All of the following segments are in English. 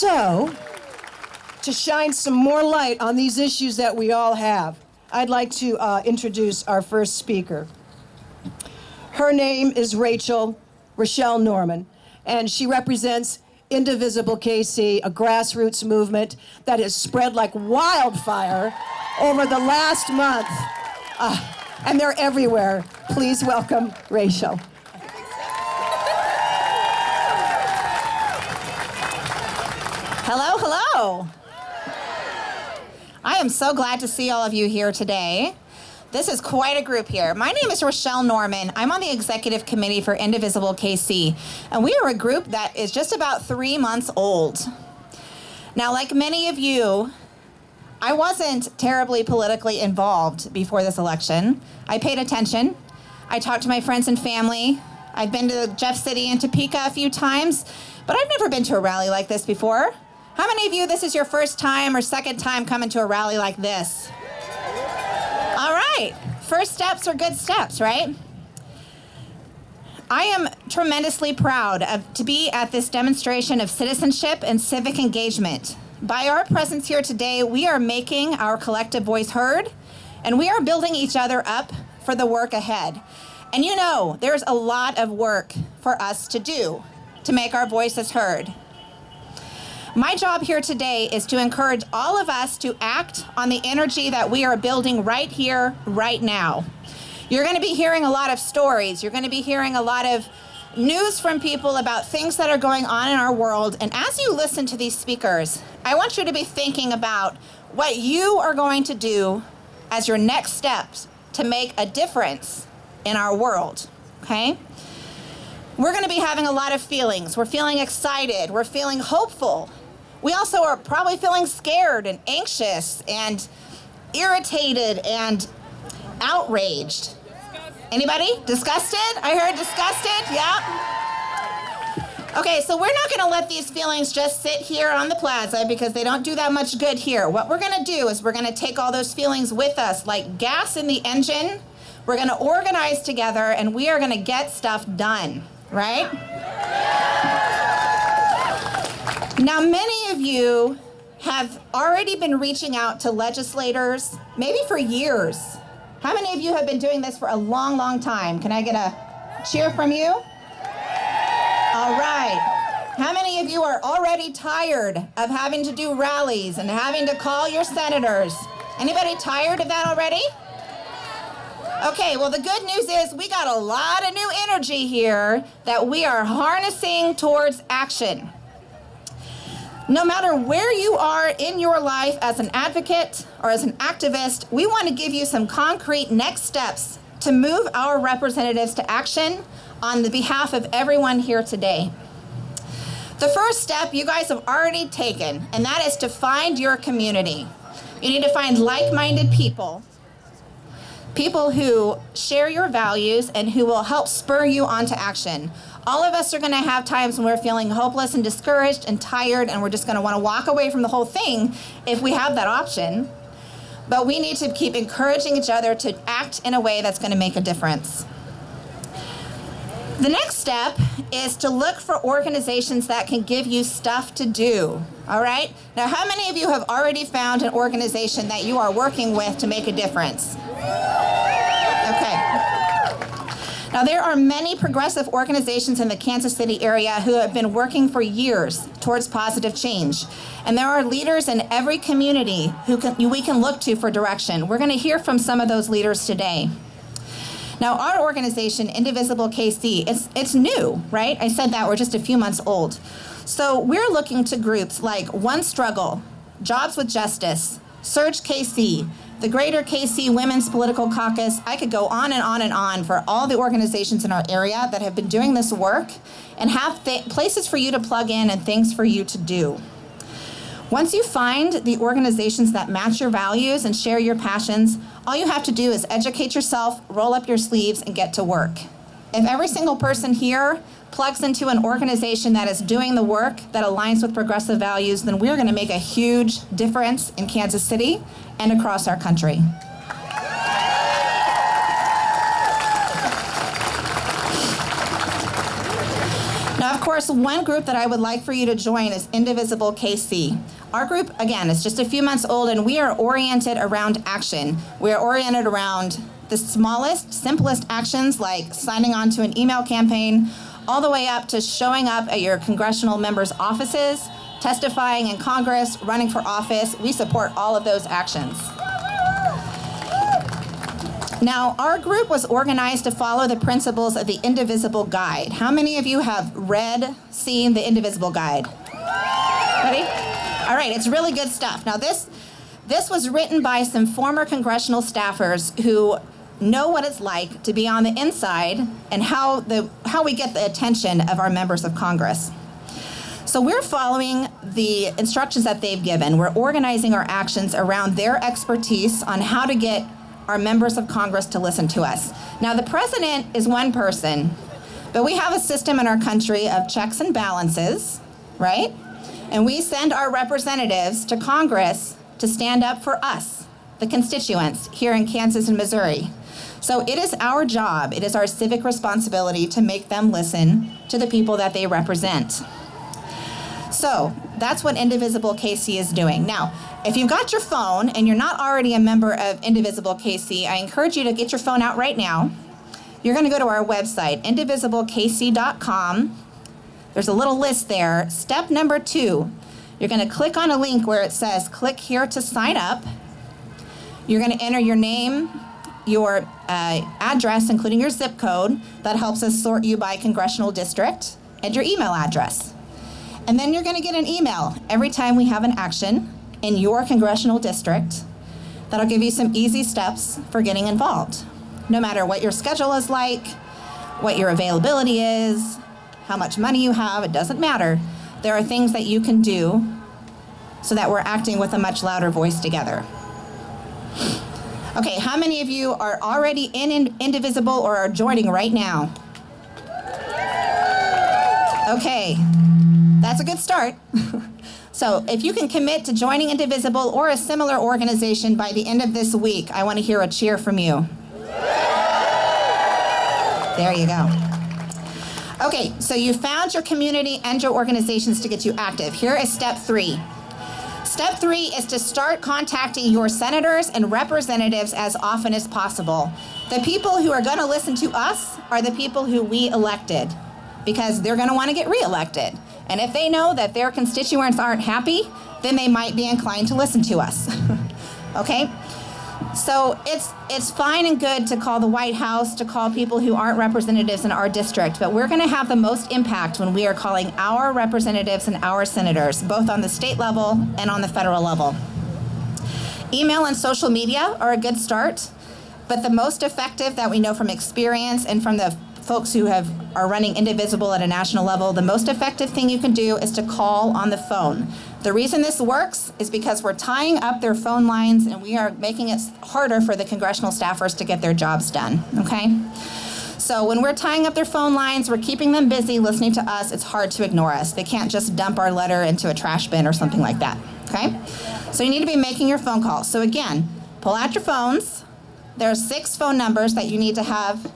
So, to shine some more light on these issues that we all have, I'd like to introduce our first speaker. Her name is Rochelle Norman, and she represents Indivisible KC, a grassroots movement that has spread like wildfire over the last month. And they're everywhere. Please welcome Rachel. Hello, hello. I am so glad to see all of you here today. This is quite a group here. My name is Rochelle Norman. I'm on the executive committee for Indivisible KC, and we are a group that is just about 3 months old. Now, like many of you, I wasn't terribly politically involved before this election. I paid attention. I talked to my friends and family. I've been to Jeff City and Topeka a few times, but I've never been to a rally like this before. How many of you, this is your first time or second time coming to a rally like this? All right, first steps are good steps, right? I am tremendously proud to be at this demonstration of citizenship and civic engagement. By our presence here today, we are making our collective voice heard, and we are building each other up for the work ahead. And you know, there's a lot of work for us to do to make our voices heard. My job here today is to encourage all of us to act on the energy that we are building right here, right now. You're going to be hearing a lot of stories. You're going to be hearing a lot of news from people about things that are going on in our world. And as you listen to these speakers, I want you to be thinking about what you are going to do as your next steps to make a difference in our world, okay? We're going to be having a lot of feelings. We're feeling excited. We're feeling hopeful. We also are probably feeling scared and anxious and irritated and outraged. Anybody? Disgusted? I heard disgusted, yeah. Okay, so we're not gonna let these feelings just sit here on the plaza because they don't do that much good here. What we're gonna do is we're gonna take all those feelings with us like gas in the engine. We're gonna organize together and we are gonna get stuff done, right? Now, many of you have already been reaching out to legislators, maybe for years. How many of you have been doing this for a long, long time? Can I get a cheer from you? All right. How many of you are already tired of having to do rallies and having to call your senators? Anybody tired of that already? Okay, well, the good news is we got a lot of new energy here that we are harnessing towards action. No matter where you are in your life as an advocate or as an activist, we want to give you some concrete next steps to move our representatives to action on the behalf of everyone here today. The first step you guys have already taken, and that is to find your community. You need to find like-minded people, people who share your values and who will help spur you on to action. All of us are gonna have times when we're feeling hopeless and discouraged and tired, and we're just gonna wanna walk away from the whole thing if we have that option. But we need to keep encouraging each other to act in a way that's gonna make a difference. The next step is to look for organizations that can give you stuff to do, all right? Now, how many of you have already found an organization that you are working with to make a difference? Okay. Now, there are many progressive organizations in the Kansas City area who have been working for years towards positive change. And there are leaders in every community who we can look to for direction. We're going to hear from some of those leaders today. Now, our organization, Indivisible KC, it's new, right? I said that we're just a few months old. So we're looking to groups like One Struggle, Jobs with Justice, Surge KC, the Greater KC Women's Political Caucus. I could go on and on and on for all the organizations in our area that have been doing this work and have places for you to plug in and things for you to do. Once you find the organizations that match your values and share your passions, all you have to do is educate yourself, roll up your sleeves, and get to work. If every single person here plugs into an organization that is doing the work that aligns with progressive values, then we're going to make a huge difference in Kansas City and across our country. Now, of course, one group that I would like for you to join is Indivisible KC. Our group, again, is just a few months old, and we are oriented around action. We are oriented around the smallest, simplest actions like signing on to an email campaign, all the way up to showing up at your congressional members' offices, testifying in Congress, running for office. We support all of those actions. Now, our group was organized to follow the principles of the Indivisible Guide. How many of you have seen the Indivisible Guide? Ready? All right, it's really good stuff. Now, this was written by some former congressional staffers who know what it's like to be on the inside and how we get the attention of our members of Congress. So we're following the instructions that they've given. We're organizing our actions around their expertise on how to get our members of Congress to listen to us. Now, the president is one person, but we have a system in our country of checks and balances, right? And we send our representatives to Congress to stand up for us, the constituents here in Kansas and Missouri. So it is our job, it is our civic responsibility to make them listen to the people that they represent. So that's what Indivisible KC is doing. Now, if you've got your phone and you're not already a member of Indivisible KC, I encourage you to get your phone out right now. You're going to go to our website, indivisiblekc.com. There's a little list there. Step number 2, you're going to click on a link where it says, click here to sign up. You're going to enter your name, your address, including your zip code. That helps us sort you by congressional district, and your email address. And then you're going to get an email every time we have an action in your congressional district that'll give you some easy steps for getting involved. No matter what your schedule is like, what your availability is, how much money you have, it doesn't matter. There are things that you can do so that we're acting with a much louder voice together. Okay, how many of you are already in Indivisible or are joining right now? Okay, that's a good start. So if you can commit to joining Indivisible or a similar organization by the end of this week, I want to hear a cheer from you. There you go. Okay, so you found your community and your organizations to get you active. Here is step 3. Step 3 is to start contacting your senators and representatives as often as possible. The people who are going to listen to us are the people who we elected, because they're going to want to get reelected. And if they know that their constituents aren't happy, then they might be inclined to listen to us. Okay? So it's fine and good to call the White House, to call people who aren't representatives in our district, but we're going to have the most impact when we are calling our representatives and our senators, both on the state level and on the federal level. Email and social media are a good start, but the most effective that we know from experience and from the folks who are running Indivisible at a national level, the most effective thing you can do is to call on the phone. The reason this works is because we're tying up their phone lines and we are making it harder for the congressional staffers to get their jobs done, okay? So when we're tying up their phone lines, we're keeping them busy listening to us, it's hard to ignore us. They can't just dump our letter into a trash bin or something like that, okay? So you need to be making your phone calls. So again, pull out your phones. There are 6 phone numbers that you need to have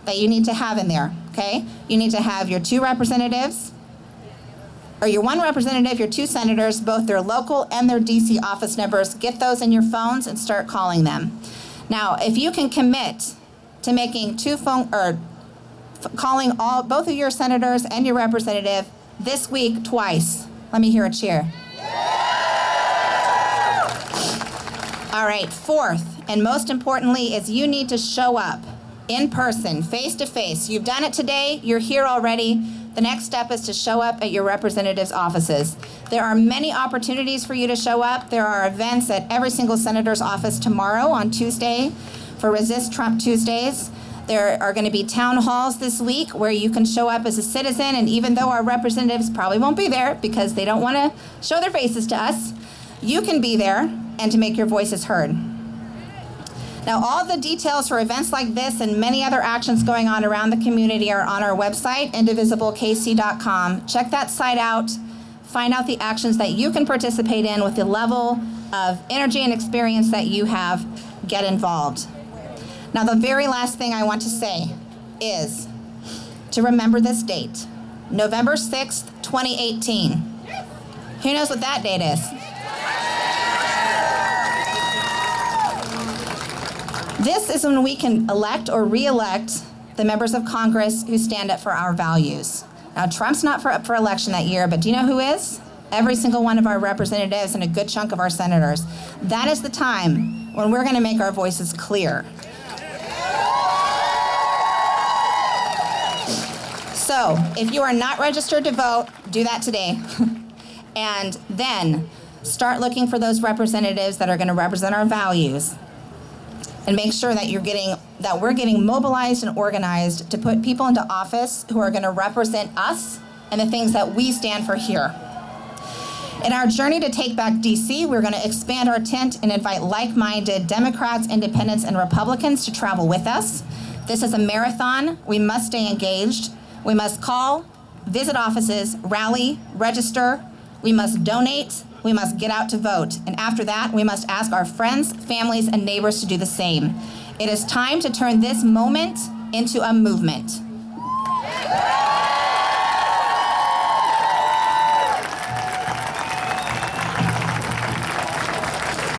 in there, okay? You need to have your 2 representatives, or your 1 representative, your 2 senators, both their local and their DC office numbers. Get those in your phones and start calling them. Now, if you can commit to making calling both of your senators and your representative this week twice, let me hear a cheer. All right, 4th, and most importantly, is you need to show up in person, face to face. You've done it today, you're here already. The next step is to show up at your representatives' offices. There are many opportunities for you to show up. There are events at every single senator's office tomorrow on Tuesday for Resist Trump Tuesdays. There are going to be town halls this week where you can show up as a citizen, and even though our representatives probably won't be there because they don't want to show their faces to us, you can be there and to make your voices heard. Now, all the details for events like this and many other actions going on around the community are on our website, indivisiblekc.com. Check that site out. Find out the actions that you can participate in with the level of energy and experience that you have. Get involved. Now, the very last thing I want to say is to remember this date. November 6th, 2018. Who knows what that date is? This is when we can elect or re-elect the members of Congress who stand up for our values. Now, Trump's not up for election that year, but do you know who is? Every single one of our representatives and a good chunk of our senators. That is the time when we're going to make our voices clear. So, if you are not registered to vote, do that today. And then start looking for those representatives that are going to represent our values. And make sure that we're getting mobilized and organized to put people into office who are going to represent us and the things that we stand for here. In our journey to take back DC, we're going to expand our tent and invite like-minded Democrats, Independents, and Republicans to travel with us. This is a marathon. We must stay engaged. We must call, visit offices, rally, register. We must donate. We must get out to vote. And after that, we must ask our friends, families, and neighbors to do the same. It is time to turn this moment into a movement.